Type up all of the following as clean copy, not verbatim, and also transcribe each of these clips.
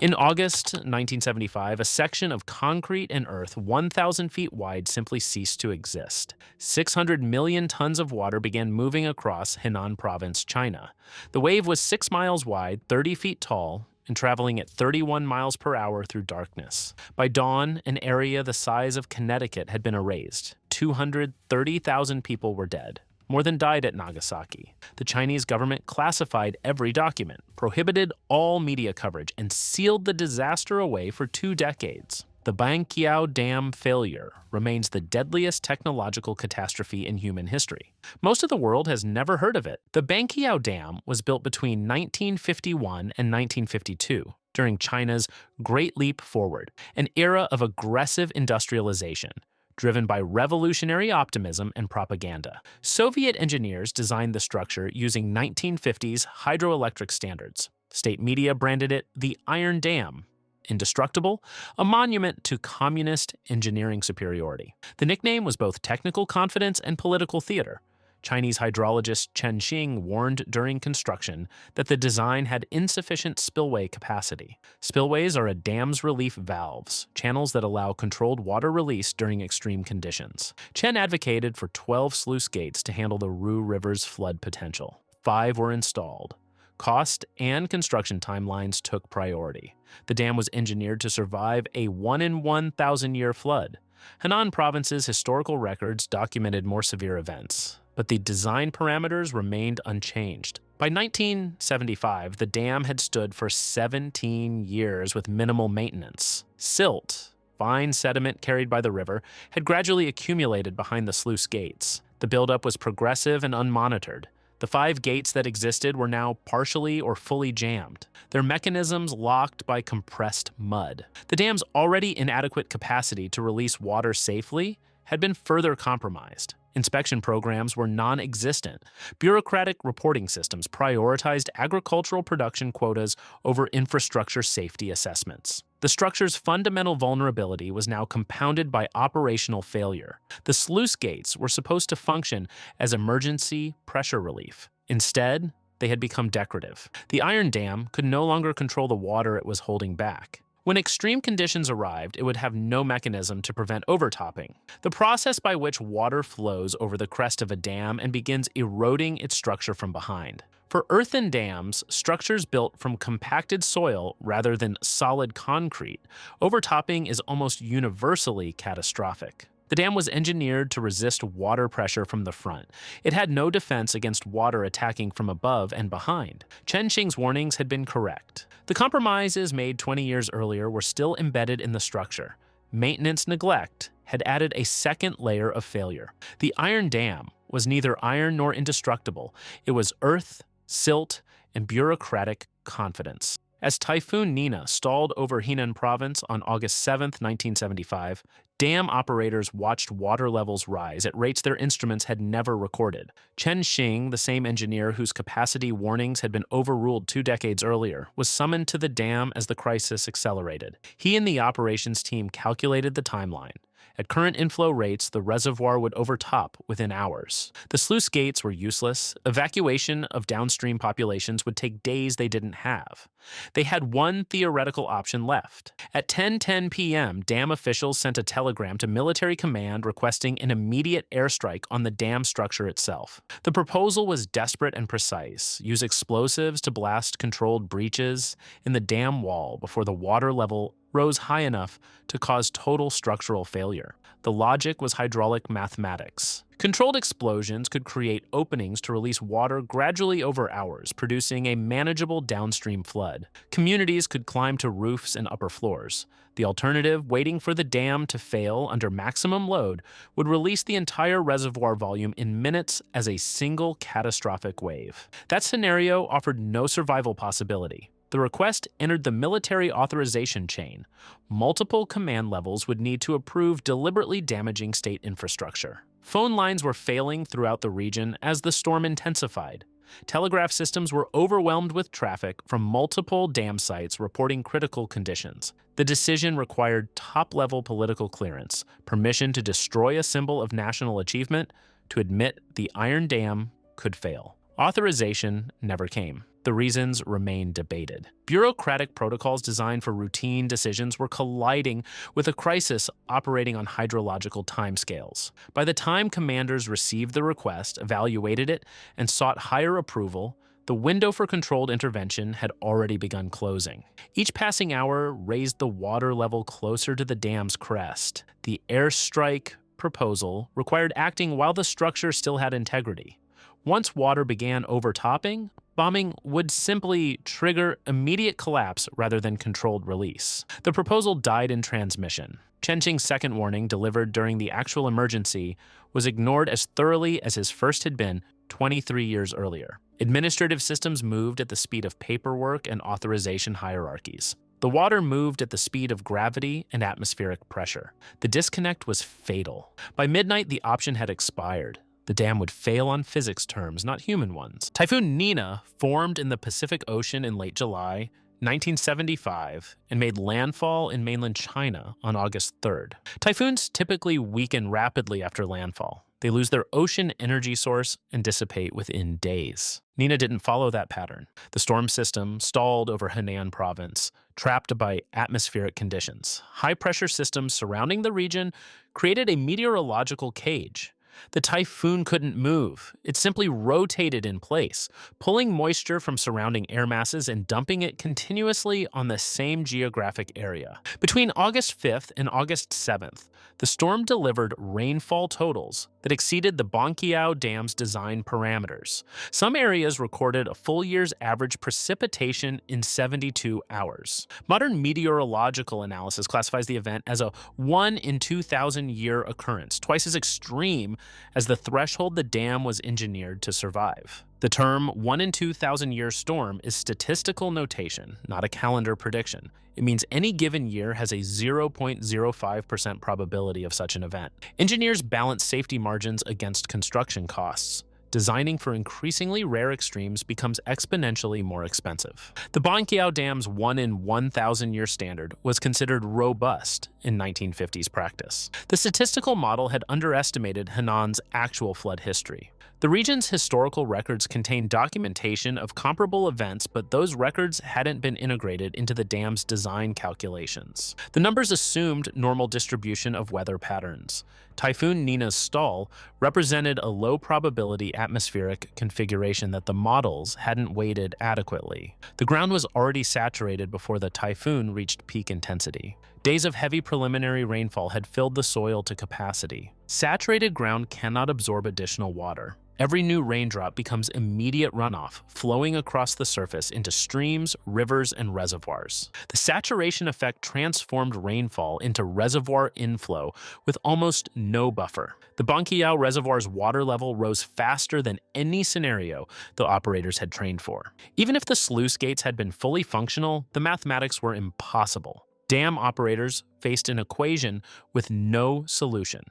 In August 1975, a section of concrete and earth 1,000 feet wide simply ceased to exist. 600 million tons of water began moving across Henan Province, China. The wave was 6 miles wide, 30 feet tall, and traveling at 31 miles per hour through darkness. By dawn, an area the size of Connecticut had been erased. 230,000 people were dead. More than died at Nagasaki. The Chinese government classified every document, prohibited all media coverage, and sealed the disaster away for 2 decades. The Banqiao Dam failure remains the deadliest technological catastrophe in human history. Most of the world has never heard of it. The Banqiao Dam was built between 1951 and 1952, during China's Great Leap Forward, an era of aggressive industrialization, driven by revolutionary optimism and propaganda. Soviet engineers designed the structure using 1950s hydroelectric standards. State media branded it the Iron Dam, indestructible, a monument to communist engineering superiority. The nickname was both technical confidence and political theater. Chinese hydrologist Chen Xing warned during construction that the design had insufficient spillway capacity. Spillways are a dam's relief valves, channels that allow controlled water release during extreme conditions. Chen advocated for 12 sluice gates to handle the Ru River's flood potential. 5 were installed. Cost and construction timelines took priority. The dam was engineered to survive a 1 in 1,000 year flood. Henan Province's historical records documented more severe events, but the design parameters remained unchanged. By 1975, the dam had stood for 17 years with minimal maintenance. Silt, fine sediment carried by the river, had gradually accumulated behind the sluice gates. The buildup was progressive and unmonitored. The 5 gates that existed were now partially or fully jammed, their mechanisms locked by compressed mud. The dam's already inadequate capacity to release water safely had been further compromised. Inspection programs were non-existent. Bureaucratic reporting systems prioritized agricultural production quotas over infrastructure safety assessments. The structure's fundamental vulnerability was now compounded by operational failure. The sluice gates were supposed to function as emergency pressure relief. Instead, they had become decorative. The Iron Dam could no longer control the water it was holding back. When extreme conditions arrived, it would have no mechanism to prevent overtopping, the process by which water flows over the crest of a dam and begins eroding its structure from behind. For earthen dams, structures built from compacted soil rather than solid concrete, overtopping is almost universally catastrophic. The dam was engineered to resist water pressure from the front. It had no defense against water attacking from above and behind. Chen Xing's warnings had been correct. The compromises made 20 years earlier were still embedded in the structure. Maintenance neglect had added a second layer of failure. The Iron Dam was neither iron nor indestructible. It was earth, silt, and bureaucratic confidence. As Typhoon Nina stalled over Henan Province on August 7, 1975, dam operators watched water levels rise at rates their instruments had never recorded. Chen Xing, the same engineer whose capacity warnings had been overruled 2 decades earlier, was summoned to the dam as the crisis accelerated. He and the operations team calculated the timeline. At current inflow rates, the reservoir would overtop within hours. The sluice gates were useless. Evacuation of downstream populations would take days they didn't have. They had one theoretical option left. At 10:10 p.m., dam officials sent a telegram to military command requesting an immediate airstrike on the dam structure itself. The proposal was desperate and precise. Use explosives to blast controlled breaches in the dam wall before the water level rose high enough to cause total structural failure. The logic was hydraulic mathematics. Controlled explosions could create openings to release water gradually over hours, producing a manageable downstream flood. Communities could climb to roofs and upper floors. The alternative, waiting for the dam to fail under maximum load, would release the entire reservoir volume in minutes as a single catastrophic wave. That scenario offered no survival possibility. The request entered the military authorization chain. Multiple command levels would need to approve deliberately damaging state infrastructure. Phone lines were failing throughout the region as the storm intensified. Telegraph systems were overwhelmed with traffic from multiple dam sites reporting critical conditions. The decision required top-level political clearance, permission to destroy a symbol of national achievement, to admit the Iron Dam could fail. Authorization never came. The reasons remain debated. Bureaucratic protocols designed for routine decisions were colliding with a crisis operating on hydrological timescales. By the time commanders received the request, evaluated it, and sought higher approval, the window for controlled intervention had already begun closing. Each passing hour raised the water level closer to the dam's crest. The airstrike proposal required acting while the structure still had integrity. Once water began overtopping, bombing would simply trigger immediate collapse rather than controlled release. The proposal died in transmission. Chenqing's second warning, delivered during the actual emergency, was ignored as thoroughly as his first had been 23 years earlier. Administrative systems moved at the speed of paperwork and authorization hierarchies. The water moved at the speed of gravity and atmospheric pressure. The disconnect was fatal. By midnight, the option had expired. The dam would fail on physics terms, not human ones. Typhoon Nina formed in the Pacific Ocean in late July 1975 and made landfall in mainland China on August 3rd. Typhoons typically weaken rapidly after landfall. They lose their ocean energy source and dissipate within days. Nina didn't follow that pattern. The storm system stalled over Henan Province, trapped by atmospheric conditions. High-pressure systems surrounding the region created a meteorological cage. The typhoon couldn't move. It simply rotated in place, pulling moisture from surrounding air masses and dumping it continuously on the same geographic area. Between August 5th and August 7th, the storm delivered rainfall totals that exceeded the Banqiao Dam's design parameters. Some areas recorded a full year's average precipitation in 72 hours. Modern meteorological analysis classifies the event as a 1 in 2,000 year occurrence, twice as extreme as the threshold the dam was engineered to survive. The term 1 in 2,000 year storm is statistical notation, not a calendar prediction. It means any given year has a 0.05% probability of such an event. Engineers balance safety margins against construction costs. Designing for increasingly rare extremes becomes exponentially more expensive. The Banqiao Dam's 1 in 1,000 year standard was considered robust in 1950s practice. The statistical model had underestimated Henan's actual flood history. The region's historical records contain documentation of comparable events, but those records hadn't been integrated into the dam's design calculations. The numbers assumed normal distribution of weather patterns. Typhoon Nina's stall represented a low probability atmospheric configuration that the models hadn't weighted adequately. The ground was already saturated before the typhoon reached peak intensity. Days of heavy preliminary rainfall had filled the soil to capacity. Saturated ground cannot absorb additional water. Every new raindrop becomes immediate runoff, flowing across the surface into streams, rivers, and reservoirs. The saturation effect transformed rainfall into reservoir inflow with almost no buffer. The Banqiao Reservoir's water level rose faster than any scenario the operators had trained for. Even if the sluice gates had been fully functional, the mathematics were impossible. Dam operators faced an equation with no solution.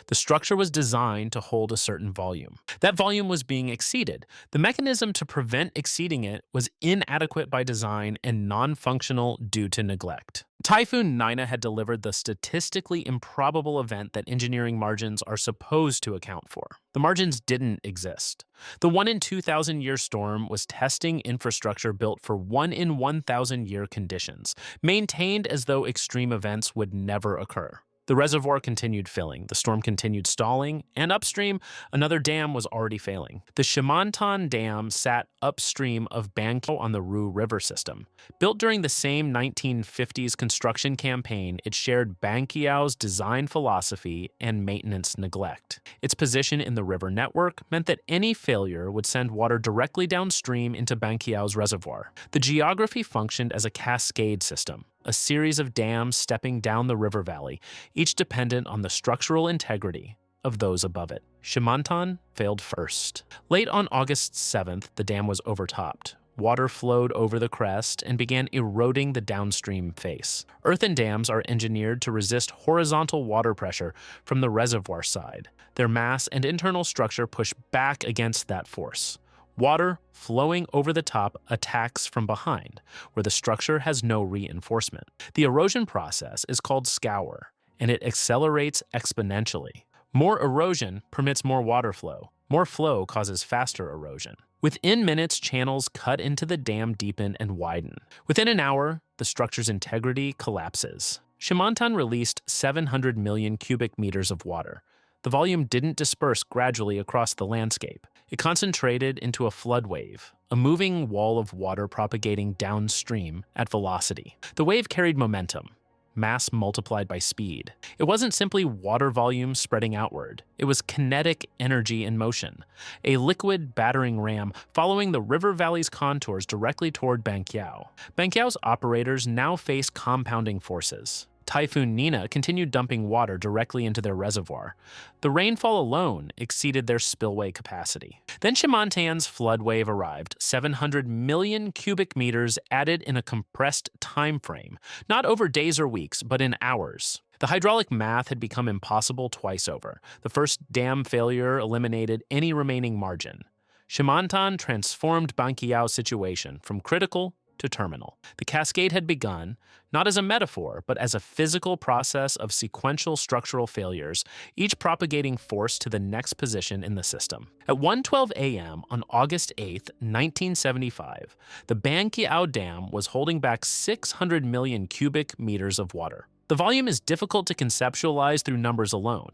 The structure was designed to hold a certain volume. That volume was being exceeded. The mechanism to prevent exceeding it was inadequate by design and non-functional due to neglect. Typhoon Nina had delivered the statistically improbable event that engineering margins are supposed to account for. The margins didn't exist. The 1 in 2,000 year storm was testing infrastructure built for 1 in 1,000 year conditions, maintained as though extreme events would never occur. The reservoir continued filling, the storm continued stalling, and upstream, another dam was already failing. The Henan Dam sat upstream of Banqiao on the Ru River system. Built during the same 1950s construction campaign, it shared Banqiao's design philosophy and maintenance neglect. Its position in the river network meant that any failure would send water directly downstream into Banqiao's reservoir. The geography functioned as a cascade system, a series of dams stepping down the river valley, each dependent on the structural integrity of those above it. Henan failed first. Late on August 7th, the dam was overtopped. Water flowed over the crest and began eroding the downstream face. Earthen dams are engineered to resist horizontal water pressure from the reservoir side. Their mass and internal structure push back against that force. Water flowing over the top attacks from behind, where the structure has no reinforcement. The erosion process is called scour, and it accelerates exponentially. More erosion permits more water flow. More flow causes faster erosion. Within minutes, channels cut into the dam deepen and widen. Within an hour, the structure's integrity collapses. Shimantan released 700 million cubic meters of water. The volume didn't disperse gradually across the landscape. It concentrated into a flood wave, a moving wall of water propagating downstream at velocity. The wave carried momentum, mass multiplied by speed. It wasn't simply water volume spreading outward. It was kinetic energy in motion, a liquid battering ram following the river valley's contours directly toward Banqiao. Banqiao's operators now face compounding forces. Typhoon Nina continued dumping water directly into their reservoir. The rainfall alone exceeded their spillway capacity. Then Shimantan's flood wave arrived, 700 million cubic meters added in a compressed time frame, not over days or weeks, but in hours. The hydraulic math had become impossible twice over. The first dam failure eliminated any remaining margin. Shimantan transformed Banqiao's situation from critical to terminal. The cascade had begun, not as a metaphor, but as a physical process of sequential structural failures, each propagating force to the next position in the system. At 1:12 a.m. on August 8, 1975, the Banqiao Dam was holding back 600 million cubic meters of water. The volume is difficult to conceptualize through numbers alone.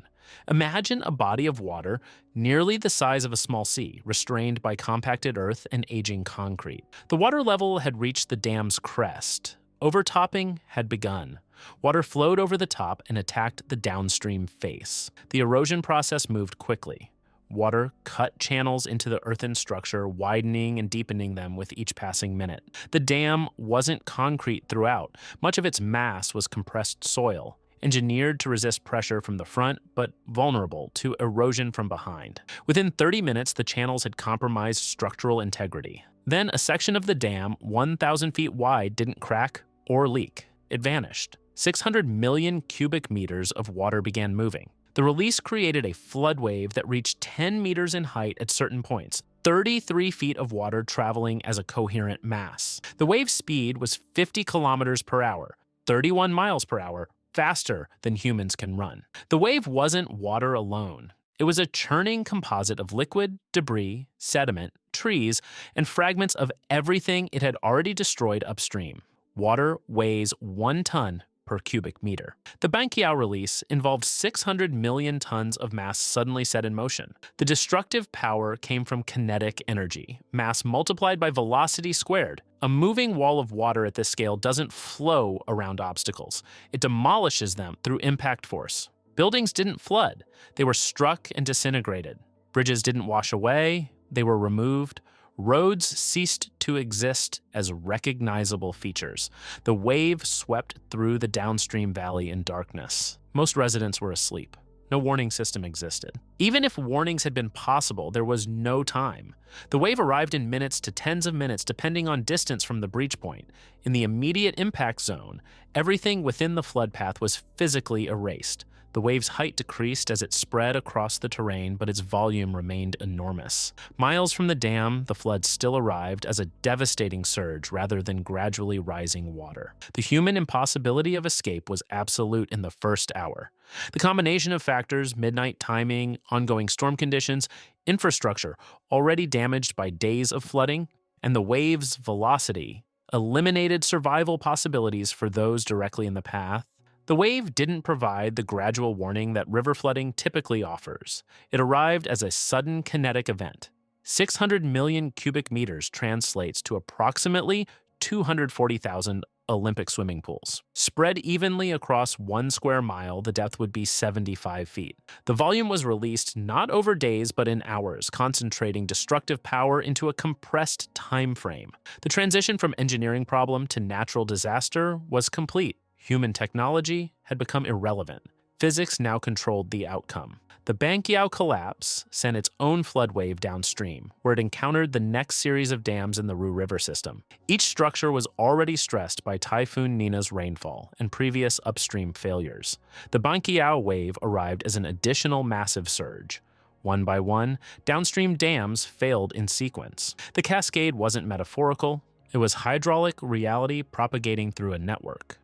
Imagine a body of water nearly the size of a small sea, restrained by compacted earth and aging concrete. The water level had reached the dam's crest. Overtopping had begun. Water flowed over the top and attacked the downstream face. The erosion process moved quickly. Water cut channels into the earthen structure, widening and deepening them with each passing minute. The dam wasn't concrete throughout. Much of its mass was compressed soil, engineered to resist pressure from the front, but vulnerable to erosion from behind. Within 30 minutes, the channels had compromised structural integrity. Then a section of the dam, 1,000 feet wide, didn't crack or leak. It vanished. 600 million cubic meters of water began moving. The release created a flood wave that reached 10 meters in height at certain points, 33 feet of water traveling as a coherent mass. The wave speed was 50 kilometers per hour, 31 miles per hour, faster than humans can run. The wave wasn't water alone. It was a churning composite of liquid, debris, sediment, trees, and fragments of everything it had already destroyed upstream. Water weighs 1 ton per cubic meter. The Banqiao release involved 600 million tons of mass suddenly set in motion. The destructive power came from kinetic energy, mass multiplied by velocity squared. A moving wall of water at this scale doesn't flow around obstacles. It demolishes them through impact force. Buildings didn't flood. They were struck and disintegrated. Bridges didn't wash away. They were removed. Roads ceased to exist as recognizable features. The wave swept through the downstream valley in darkness. Most residents were asleep. No warning system existed. Even if warnings had been possible, there was no time. The wave arrived in minutes to tens of minutes depending on distance from the breach point. In the immediate impact zone, everything within the flood path was physically erased. The wave's height decreased as it spread across the terrain, but its volume remained enormous. Miles from the dam, the flood still arrived as a devastating surge rather than gradually rising water. The human impossibility of escape was absolute in the first hour. The combination of factors, midnight timing, ongoing storm conditions, infrastructure already damaged by days of flooding, and the wave's velocity eliminated survival possibilities for those directly in the path. The wave didn't provide the gradual warning that river flooding typically offers. It arrived as a sudden kinetic event. 600 million cubic meters translates to approximately 240,000 Olympic swimming pools. Spread evenly across 1 square mile, the depth would be 75 feet. The volume was released not over days but in hours, concentrating destructive power into a compressed time frame. The transition from engineering problem to natural disaster was complete. Human technology had become irrelevant. Physics now controlled the outcome. The Banqiao collapse sent its own flood wave downstream, where it encountered the next series of dams in the Ru River system. Each structure was already stressed by Typhoon Nina's rainfall and previous upstream failures. The Banqiao wave arrived as an additional massive surge. One by one, downstream dams failed in sequence. The cascade wasn't metaphorical. It was hydraulic reality propagating through a network.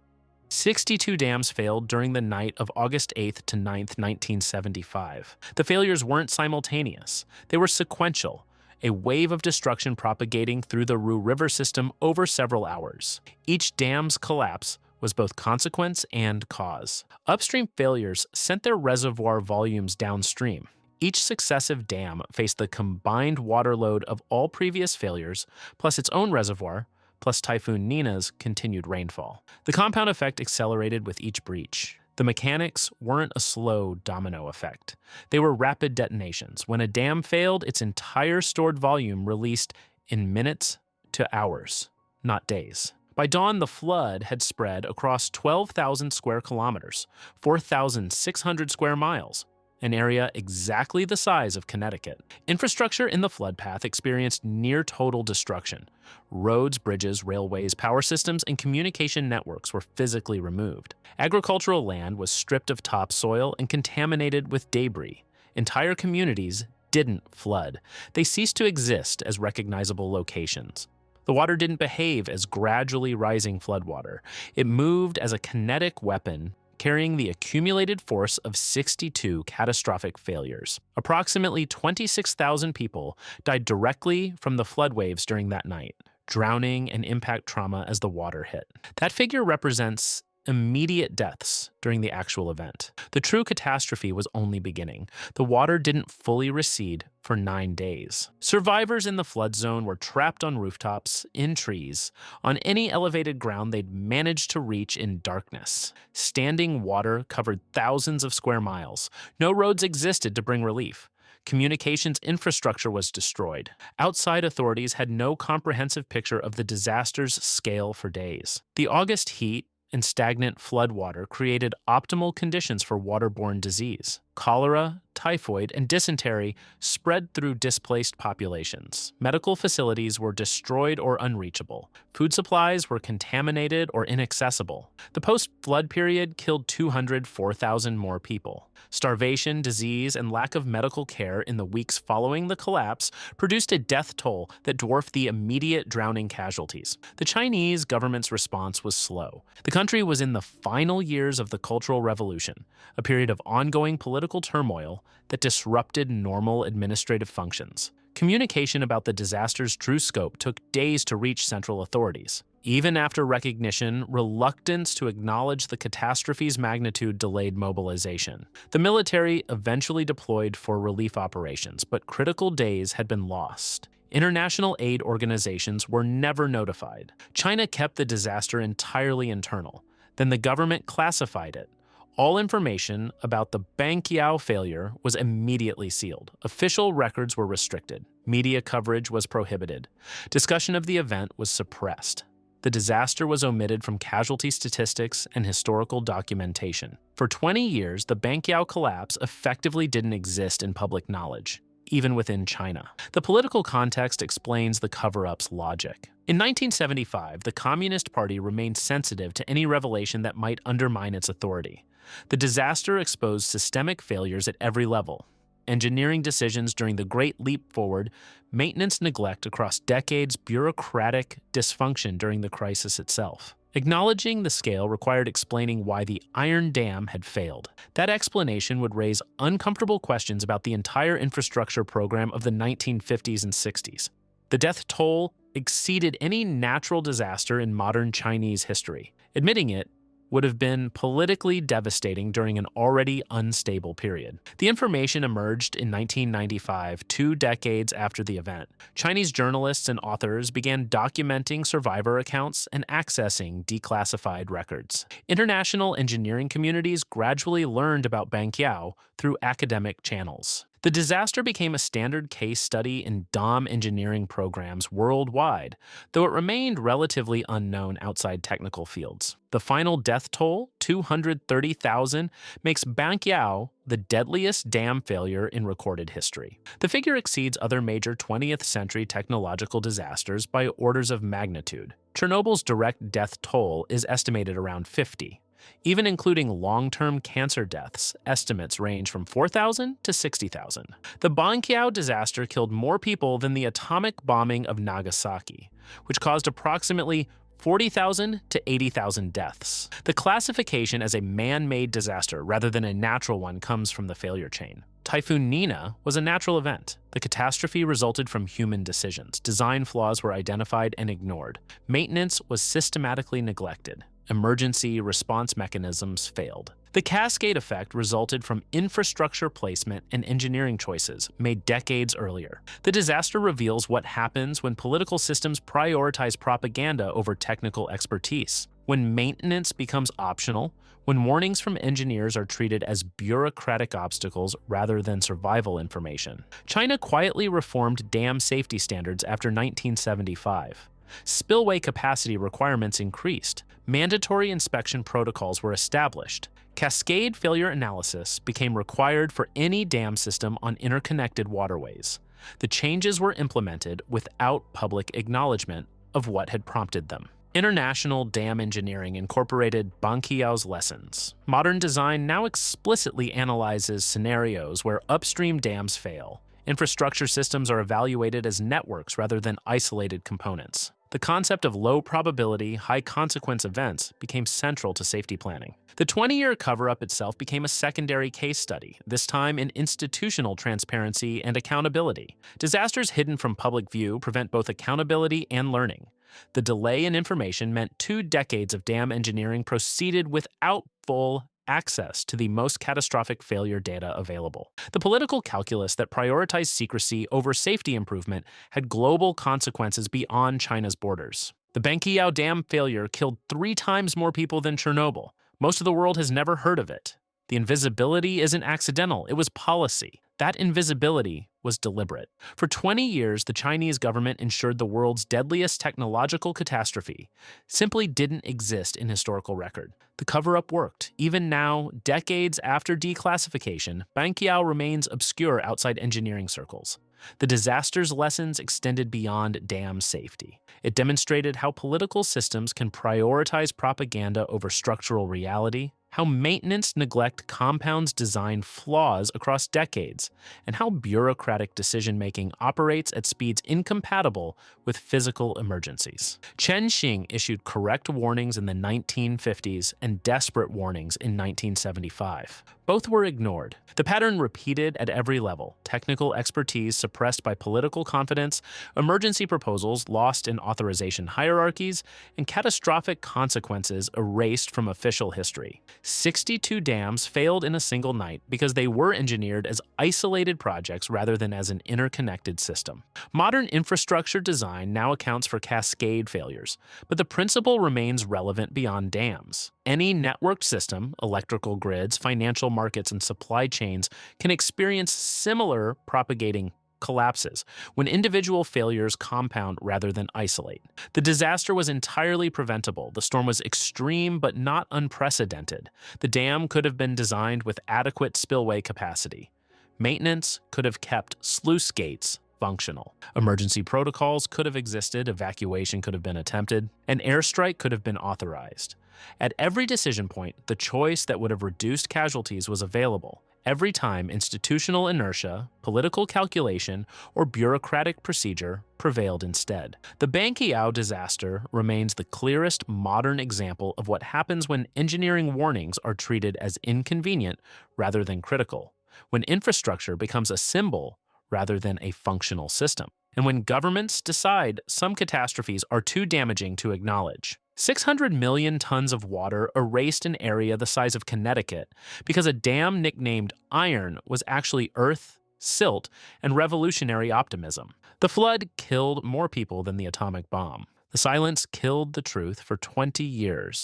62 dams failed during the night of August 8th to 9th, 1975. The failures weren't simultaneous. They were sequential. a wave of destruction propagating through the Ru River system over several hours. Each dam's collapse was both consequence and cause. Upstream failures sent their reservoir volumes downstream. Each successive dam faced the combined water load of all previous failures, plus its own reservoir, plus Typhoon Nina's continued rainfall. The compound effect accelerated with each breach. The mechanics weren't a slow domino effect. They were rapid detonations. When a dam failed, its entire stored volume released in minutes to hours, not days. By dawn, the flood had spread across 12,000 square kilometers, 4,600 square miles, an area exactly the size of Connecticut. Infrastructure in the flood path experienced near-total destruction. Roads, bridges, railways, power systems, and communication networks were physically removed. Agricultural land was stripped of topsoil and contaminated with debris. Entire communities didn't flood. They ceased to exist as recognizable locations. The water didn't behave as gradually rising floodwater. It moved as a kinetic weapon, carrying the accumulated force of 62 catastrophic failures. Approximately 26,000 people died directly from the flood waves during that night, drowning and impact trauma as the water hit. That figure represents immediate deaths during the actual event. The true catastrophe was only beginning. The water didn't fully recede for 9 days. Survivors in the flood zone were trapped on rooftops, in trees, on any elevated ground they'd managed to reach in darkness. Standing water covered thousands of square miles. No roads existed to bring relief. Communications infrastructure was destroyed. Outside authorities had no comprehensive picture of the disaster's scale for days. The August heat and stagnant floodwater created optimal conditions for waterborne disease. Cholera, typhoid, and dysentery spread through displaced populations. Medical facilities were destroyed or unreachable. Food supplies were contaminated or inaccessible. The post-flood period killed 4,000 more people. Starvation, disease, and lack of medical care in the weeks following the collapse produced a death toll that dwarfed the immediate drowning casualties. The Chinese government's response was slow. The country was in the final years of the Cultural Revolution, a period of ongoing political turmoil that disrupted normal administrative functions. Communication about the disaster's true scope took days to reach central authorities. Even after recognition, reluctance to acknowledge the catastrophe's magnitude delayed mobilization. The military eventually deployed for relief operations, but critical days had been lost. International aid organizations were never notified. China kept the disaster entirely internal. Then the government classified it. All information about the Banqiao failure was immediately sealed. Official records were restricted. Media coverage was prohibited. Discussion of the event was suppressed. The disaster was omitted from casualty statistics and historical documentation. For 20 years, the Banqiao collapse effectively didn't exist in public knowledge, even within China. The political context explains the cover-up's logic. In 1975, the Communist Party remained sensitive to any revelation that might undermine its authority. The disaster exposed systemic failures at every level. Engineering decisions during the Great Leap Forward, maintenance neglect across decades, bureaucratic dysfunction during the crisis itself. Acknowledging the scale required explaining why the Iron Dam had failed. That explanation would raise uncomfortable questions about the entire infrastructure program of the 1950s and 60s. The death toll exceeded any natural disaster in modern Chinese history. Admitting it would have been politically devastating during an already unstable period. The information emerged in 1995, 2 decades after the event. Chinese journalists and authors began documenting survivor accounts and accessing declassified records. International engineering communities gradually learned about Banqiao through academic channels. The disaster became a standard case study in dam engineering programs worldwide, though it remained relatively unknown outside technical fields. The final death toll, 230,000, makes Banqiao the deadliest dam failure in recorded history. The figure exceeds other major 20th century technological disasters by orders of magnitude. Chernobyl's direct death toll is estimated around 50. Even including long-term cancer deaths, estimates range from 4,000 to 60,000. The Banqiao disaster killed more people than the atomic bombing of Nagasaki, which caused approximately 40,000 to 80,000 deaths. The classification as a man-made disaster rather than a natural one comes from the failure chain. Typhoon Nina was a natural event. The catastrophe resulted from human decisions. Design flaws were identified and ignored. Maintenance was systematically neglected. Emergency response mechanisms failed. The cascade effect resulted from infrastructure placement and engineering choices made decades earlier. The disaster reveals what happens when political systems prioritize propaganda over technical expertise, when maintenance becomes optional, when warnings from engineers are treated as bureaucratic obstacles rather than survival information. China quietly reformed dam safety standards after 1975. Spillway capacity requirements increased. Mandatory inspection protocols were established. Cascade failure analysis became required for any dam system on interconnected waterways. The changes were implemented without public acknowledgement of what had prompted them. International dam engineering incorporated Banqiao's lessons. Modern design now explicitly analyzes scenarios where upstream dams fail. Infrastructure systems are evaluated as networks rather than isolated components. The concept of low-probability, high-consequence events became central to safety planning. The 20-year cover-up itself became a secondary case study, this time in institutional transparency and accountability. Disasters hidden from public view prevent both accountability and learning. The delay in information meant 2 decades of dam engineering proceeded without full access to the most catastrophic failure data available. The political calculus that prioritized secrecy over safety improvement had global consequences beyond China's borders. The Banqiao Dam failure killed 3 times more people than Chernobyl. Most of the world has never heard of it. The invisibility isn't accidental, it was policy. That invisibility was deliberate. For 20 years, the Chinese government ensured the world's deadliest technological catastrophe simply didn't exist in historical record. The cover-up worked. Even now, decades after declassification, Banqiao remains obscure outside engineering circles. The disaster's lessons extended beyond dam safety. It demonstrated how political systems can prioritize propaganda over structural reality, how maintenance neglect compounds design flaws across decades, and how bureaucratic decision-making operates at speeds incompatible with physical emergencies. Chen Xing issued correct warnings in the 1950s and desperate warnings in 1975. Both were ignored. The pattern repeated at every level: technical expertise suppressed by political confidence, emergency proposals lost in authorization hierarchies, and catastrophic consequences erased from official history. 62 dams failed in a single night because they were engineered as isolated projects rather than as an interconnected system. Modern infrastructure design now accounts for cascade failures, but the principle remains relevant beyond dams. Any networked system, electrical grids, financial markets, and supply chains can experience similar propagating collapses when individual failures compound rather than isolate. The disaster was entirely preventable. The storm was extreme but not unprecedented. The dam could have been designed with adequate spillway capacity. Maintenance could have kept sluice gates functional. Emergency protocols could have existed, evacuation could have been attempted, an airstrike could have been authorized. At every decision point, the choice that would have reduced casualties was available. Every time, institutional inertia, political calculation, or bureaucratic procedure prevailed instead. The Banqiao disaster remains the clearest modern example of what happens when engineering warnings are treated as inconvenient rather than critical, when infrastructure becomes a symbol rather than a functional system, and when governments decide some catastrophes are too damaging to acknowledge. 600 million tons of water erased an area the size of Connecticut because a dam nicknamed Iron was actually earth, silt, and revolutionary optimism. The flood killed more people than the atomic bomb. The silence killed the truth for 20 years.